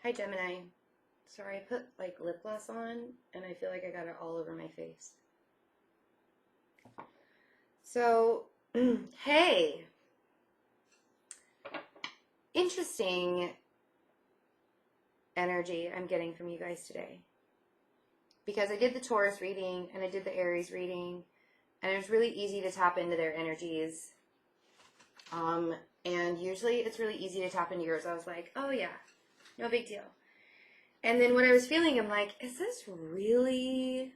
Hi, Gemini. Sorry, I put like lip gloss on and I feel like I got it all over my face. So, hey, interesting energy I'm getting from you guys today. Because I did the Taurus reading and I did the Aries reading, and it was really easy to tap into their energies. And usually it's really easy to tap into yours. I was like, oh yeah, no big deal. And then when I was feeling, I'm like, is this really...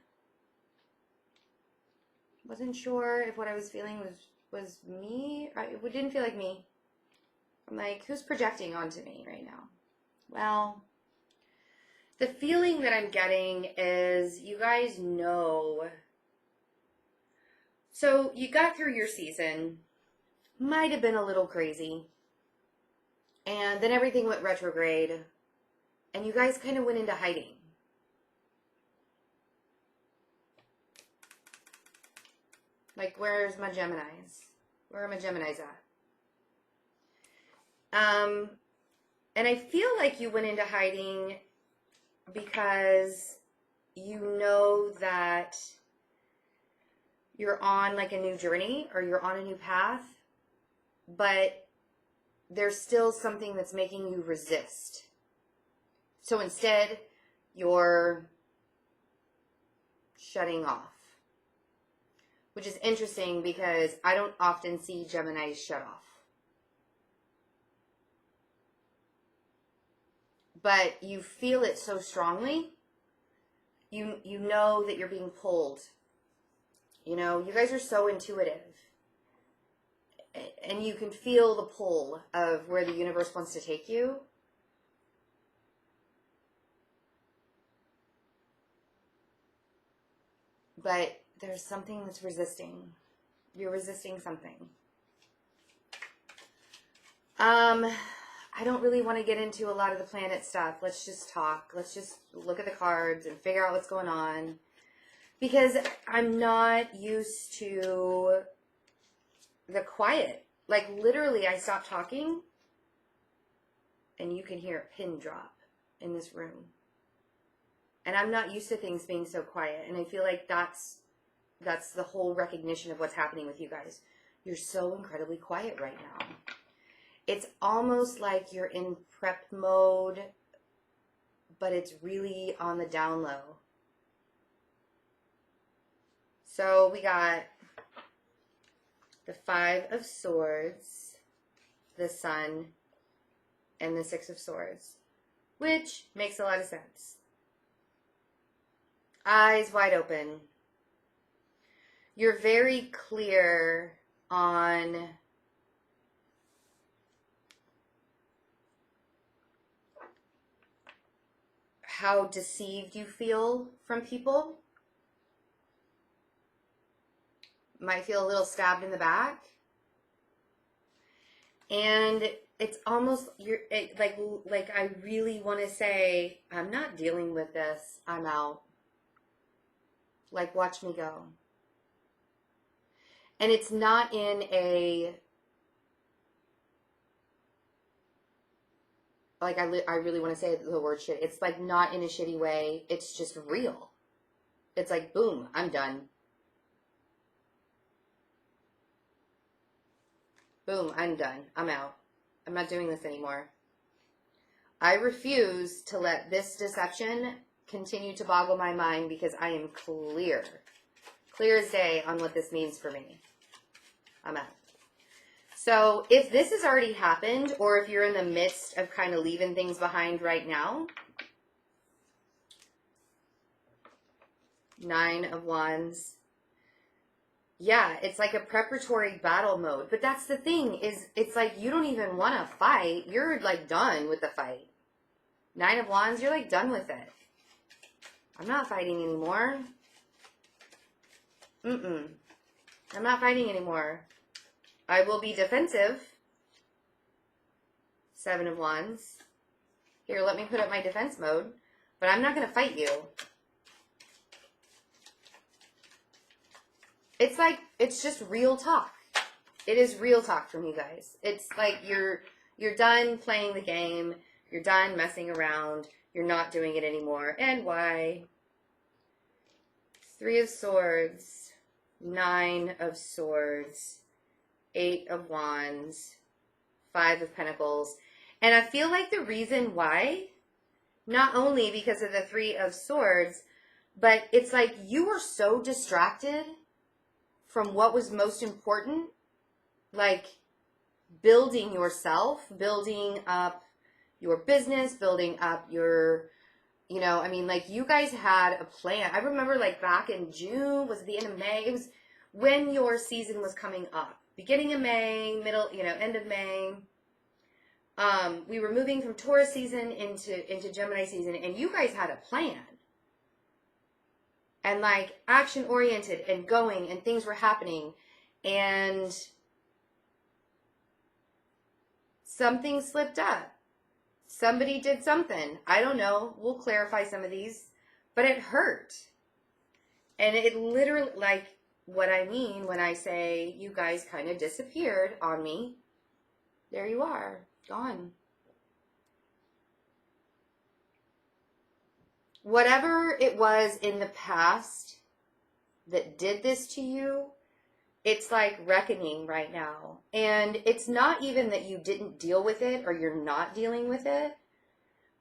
Wasn't sure if what I was feeling was me. It didn't feel like me. I'm like, who's projecting onto me right now? Well, the feeling that I'm getting is you guys know. So you got through your season. Might have been a little crazy. And then everything went retrograde. And you guys kind of went into hiding. Like, where's my Geminis? Where are my Geminis at? And I feel like you went into hiding because you know that you're on like a new journey or you're on a new path, but there's still something that's making you resist. So instead, you're shutting off. Which is interesting because I don't often see Geminis shut off. But you feel it so strongly. You know that you're being pulled. You know, you guys are so intuitive. And you can feel the pull of where the universe wants to take you. But there's something that's resisting. You're resisting something. I don't really want to get into a lot of the planet stuff. Let's just talk. Let's just look at the cards and figure out what's going on. Because I'm not used to the quiet. Like, literally, I stopped talking and you can hear a pin drop in this room. And I'm not used to things being so quiet. And I feel like that's the whole recognition of what's happening with you guys. You're so incredibly quiet right now. It's almost like you're in prep mode, but it's really on the down low. So we got the 5 of Swords, the Sun, and the 6 of Swords, which makes a lot of sense. Eyes wide open. You're very clear on how deceived you feel from people. Might feel a little stabbed in the back. And it's almost, like I really want to say, I'm not dealing with this. I'm out. Like, watch me go. And it's not in a, like, I really want to say the word shit. It's like not in a shitty way. It's just real. It's like, boom, I'm done. Boom, I'm done. I'm out. I'm not doing this anymore. I refuse to let this deception continue to boggle my mind because I am clear as day on what this means for me. I'm out. So if this has already happened, or if you're in the midst of kind of leaving things behind right now, 9 of Wands. Yeah, it's like a preparatory battle mode. But that's the thing, is it's like you don't even want to fight. You're like done with the fight. 9 of Wands, you're like done with it. I'm not fighting anymore. I'm not fighting anymore. I will be defensive. 7 of Wands. Here, let me put up my defense mode. But I'm not going to fight you. It's like, it's just real talk. It is real talk from you guys. It's like you're done playing the game. You're done messing around. You're not doing it anymore. And why? 3 of Swords, 9 of Swords, 8 of Wands, 5 of Pentacles. And I feel like the reason why, not only because of the 3 of Swords, but it's like you were so distracted from what was most important, like building yourself, building up your business, building up your, you know, I mean, like you guys had a plan. I remember like back in June, was it the end of May? It was when your season was coming up. Beginning of May, middle, you know, end of May. We were moving from Taurus season into Gemini season, and you guys had a plan. And like action oriented and going, and things were happening, and something slipped up. Somebody did something. I don't know. We'll clarify some of these, but it hurt. And it literally, like what I mean when I say you guys kind of disappeared on me. There you are, gone. Whatever it was in the past that did this to you, it's like reckoning right now. And it's not even that you didn't deal with it or you're not dealing with it,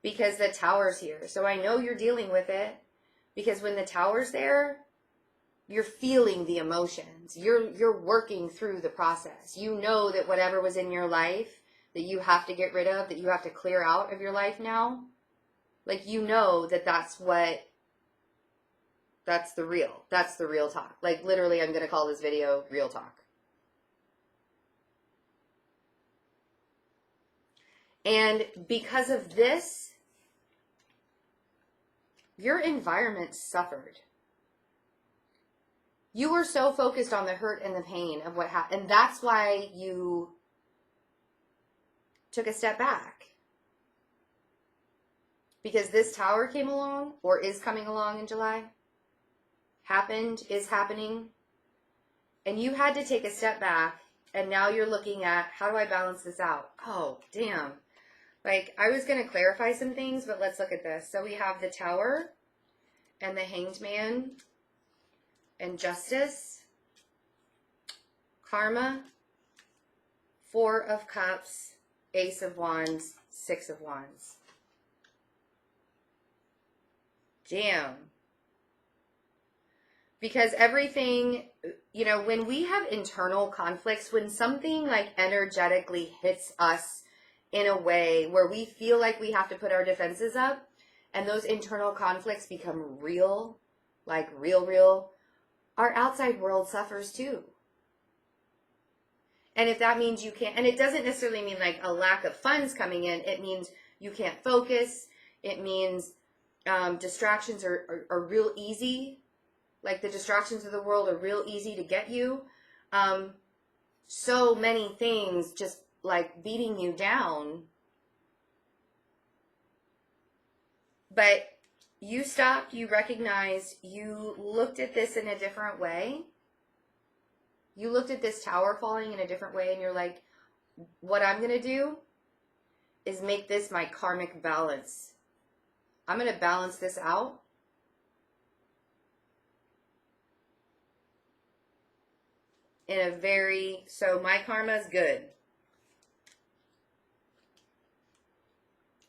because the Tower's here. So I know you're dealing with it, because when the Tower's there, you're feeling the emotions. You're working through the process. You know that whatever was in your life that you have to get rid of, that you have to clear out of your life now, like you know that that's the real talk. Like literally, I'm going to call this video Real Talk. And because of this, your environment suffered. You were so focused on the hurt and the pain of what happened. And that's why you took a step back. Because this Tower came along, or is coming along in July. Happened, is happening. And you had to take a step back. And now you're looking at, how do I balance this out? Oh, damn. Like, I was going to clarify some things, but let's look at this. So we have the Tower and the Hanged Man and Justice, Karma, 4 of Cups, Ace of Wands, 6 of Wands. Damn. Because everything, you know, when we have internal conflicts, when something like energetically hits us in a way where we feel like we have to put our defenses up, and those internal conflicts become real, like real, our outside world suffers too. And if that means you can't, and it doesn't necessarily mean like a lack of funds coming in, it means you can't focus, it means distractions are real easy, like the distractions of the world are real easy to get you. So many things just like beating you down. But you stopped, you recognized, you looked at this in a different way. You looked at this Tower falling in a different way, and you're like, what I'm going to do is make this my karmic balance. I'm going to balance this out. In a very, so my karma is good.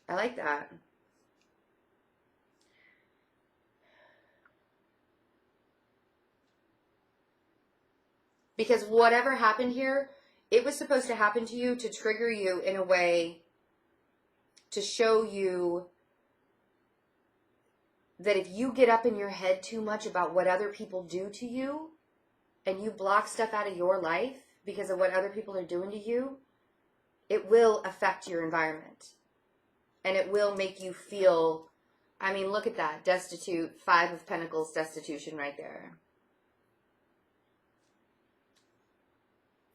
I like that. Because whatever happened here, it was supposed to happen to you to trigger you in a way to show you that if you get up in your head too much about what other people do to you, and you block stuff out of your life because of what other people are doing to you, it will affect your environment. And it will make you feel, I mean, look at that, destitute, 5 of Pentacles, destitution right there.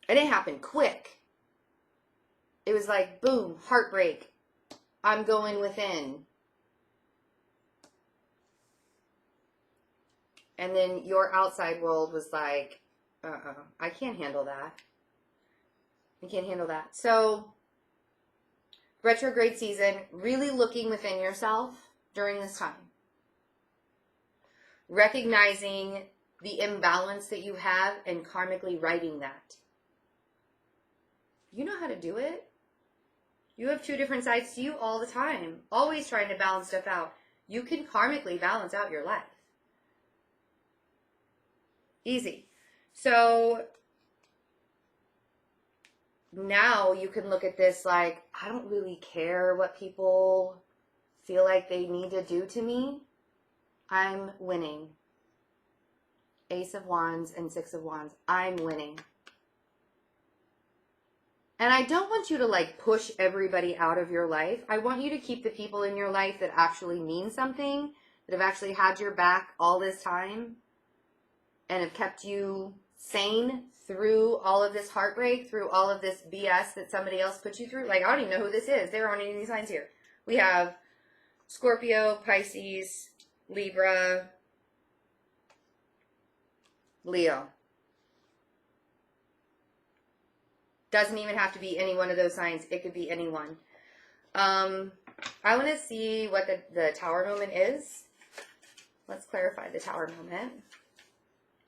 And it happened quick. It was like, boom, heartbreak. I'm going within. And then your outside world was like, I can't handle that. I can't handle that. So retrograde season, really looking within yourself during this time. Recognizing the imbalance that you have and karmically righting that. You know how to do it. You have two different sides to you all the time, always trying to balance stuff out. You can karmically balance out your life. Easy. So now you can look at this like, I don't really care what people feel like they need to do to me. I'm winning. Ace of Wands and Six of Wands. I'm winning. And I don't want you to like push everybody out of your life. I want you to keep the people in your life that actually mean something, that have actually had your back all this time and have kept you sane through all of this heartbreak, through all of this BS that somebody else put you through. Like, I don't even know who this is. There aren't any signs here. We have Scorpio, Pisces, Libra, Leo. Doesn't even have to be any one of those signs. It could be anyone. I want to see what the Tower moment is. Let's clarify the Tower moment.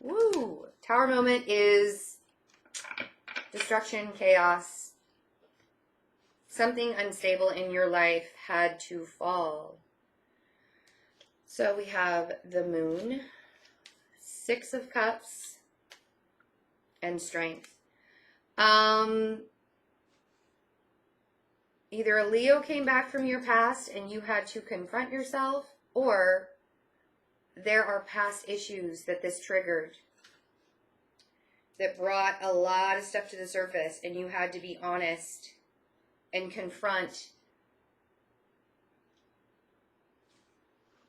Woo! Tower moment is destruction, chaos. Something unstable in your life had to fall. So we have the Moon, Six of Cups, and Strength. Either a Leo came back from your past and you had to confront yourself, or there are past issues that this triggered that brought a lot of stuff to the surface and you had to be honest and confront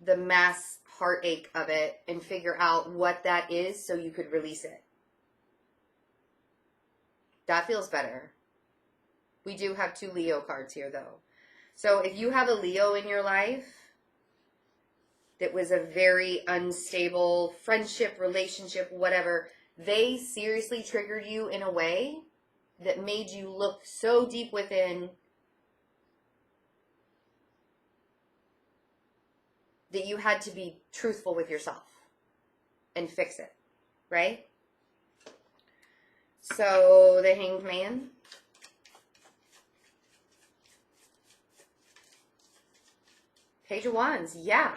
the mass heartache of it and figure out what that is so you could release it. That feels better. We do have two Leo cards here, though. So if you have a Leo in your life that was a very unstable friendship, relationship, whatever, they seriously triggered you in a way that made you look so deep within that you had to be truthful with yourself and fix it, right? So the Hanged Man. Page of Wands, yeah.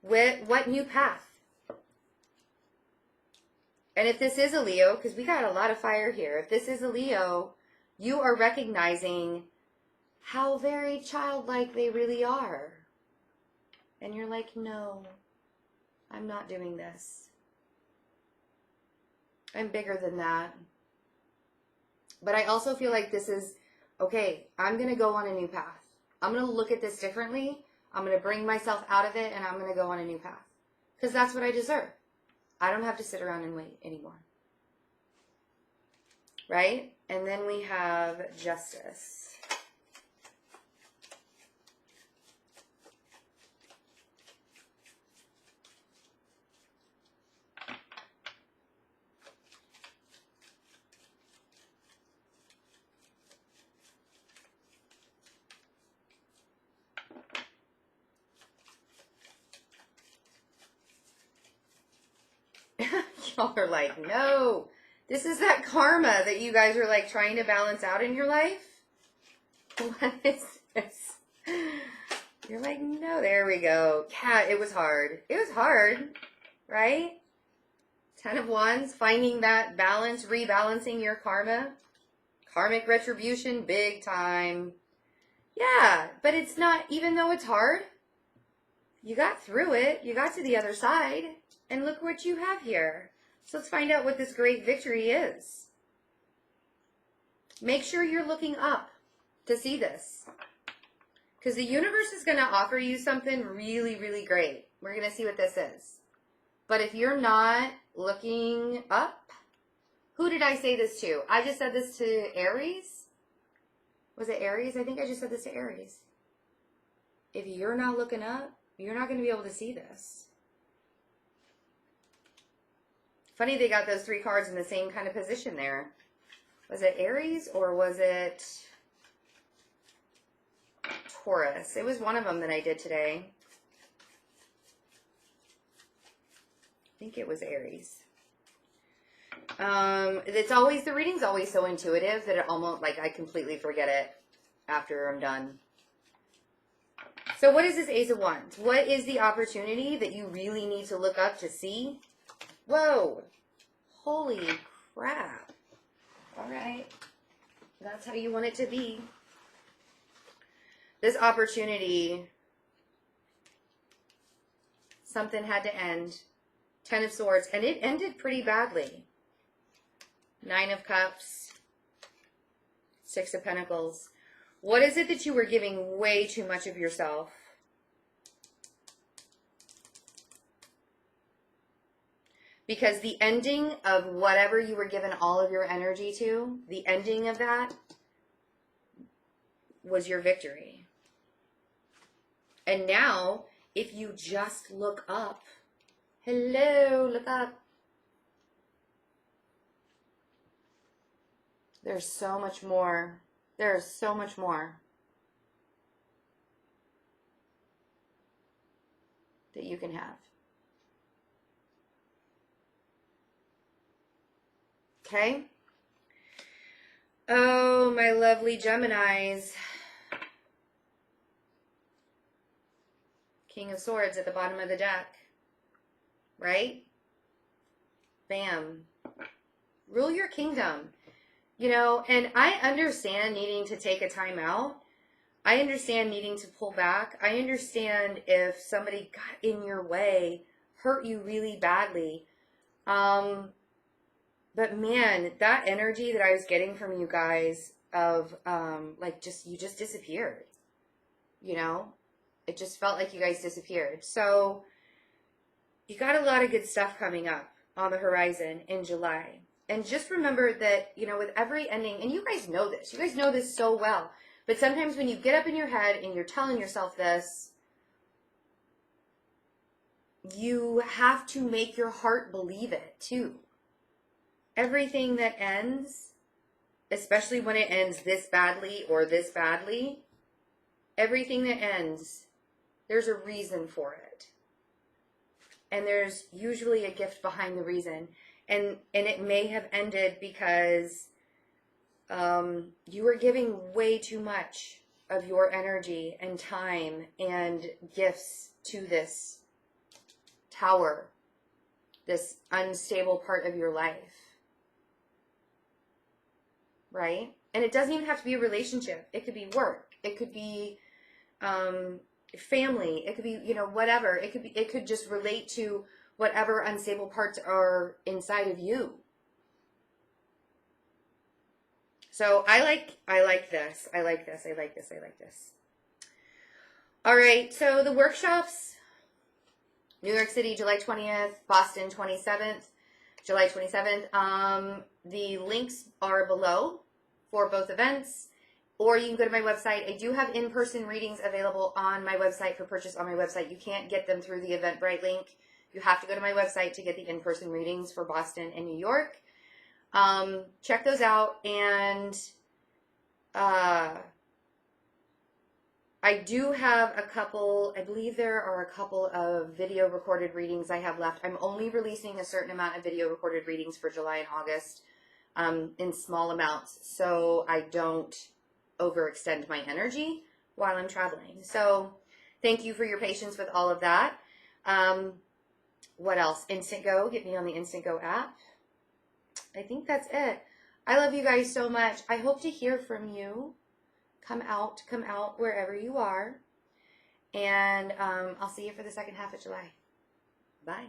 What new path? And if this is a Leo, because we got a lot of fire here, if this is a Leo, you are recognizing how very childlike they really are. And you're like, no, I'm not doing this. I'm bigger than that. But I also feel like this is, okay, I'm going to go on a new path. I'm going to look at this differently. I'm going to bring myself out of it, and I'm going to go on a new path. Because that's what I deserve. I don't have to sit around and wait anymore. Right? And then we have Justice. Y'all are like, no, this is that karma that you guys are like trying to balance out in your life. What is this? You're like, no, there we go. Yeah, it was hard. It was hard, right? 10 of Wands, finding that balance, rebalancing your karma. Karmic retribution, big time. Yeah, but it's not, even though it's hard, you got through it. You got to the other side. And look what you have here. So let's find out what this great victory is. Make sure you're looking up to see this. Because the universe is going to offer you something really, really great. We're going to see what this is. But if you're not looking up, who did I say this to? I just said this to Aries. Was it Aries? I think I just said this to Aries. If you're not looking up, you're not going to be able to see this. Funny they got those three cards in the same kind of position there. Was it Aries or was it Taurus. It was one of them that I did today. I think it was Aries. It's always, the reading's always so intuitive that it almost, like, I completely forget it after I'm done. So what is this Ace of Wands? What is the opportunity that you really need to look up to see? Whoa. Holy crap. All right. That's how you want it to be. This opportunity, something had to end. 10 of Swords, and it ended pretty badly. 9 of Cups, 6 of Pentacles. What is it that you were giving way too much of yourself? Because the ending of whatever you were given all of your energy to, the ending of that was your victory. And now, if you just look up, hello, look up. There's so much more. There's so much more that you can have. Okay? Oh, my lovely Geminis. King of Swords at the bottom of the deck. Right? Bam. Rule your kingdom. You know, and I understand needing to take a time out. I understand needing to pull back. I understand if somebody got in your way, hurt you really badly. But man, that energy that I was getting from you guys of, like, you just disappeared. You know? It just felt like you guys disappeared. So, you got a lot of good stuff coming up on the horizon in July. And just remember that, you know, with every ending, and you guys know this so well, but sometimes when you get up in your head and you're telling yourself this, you have to make your heart believe it too. Everything that ends, especially when it ends this badly or this badly, everything that ends, there's a reason for it. And there's usually a gift behind the reason. And it may have ended because you were giving way too much of your energy and time and gifts to this tower, this unstable part of your life. Right? And it doesn't even have to be a relationship. It could be work. It could be family. It could be, you know, whatever. It could just relate to whatever unstable parts are inside of you. So I like this. I like this. I like this. I like this. All right. So the workshops, New York City, July 20th, Boston, 27th, July 27th. The links are below for both events, or you can go to my website. I do have in-person readings available on my website for purchase on my website. You can't get them through the Eventbrite link. You have to go to my website to get the in-person readings for Boston and New York. Check those out. And I do have a couple, I believe there are a couple of video recorded readings I have left. I'm only releasing a certain amount of video recorded readings for July and August in small amounts, so I don't overextend my energy while I'm traveling. So thank you for your patience with all of that. What else? InstantGo. Get me on the InstantGo app. I think that's it. I love you guys so much. I hope to hear from you. Come out wherever you are. And I'll see you for the second half of July. Bye.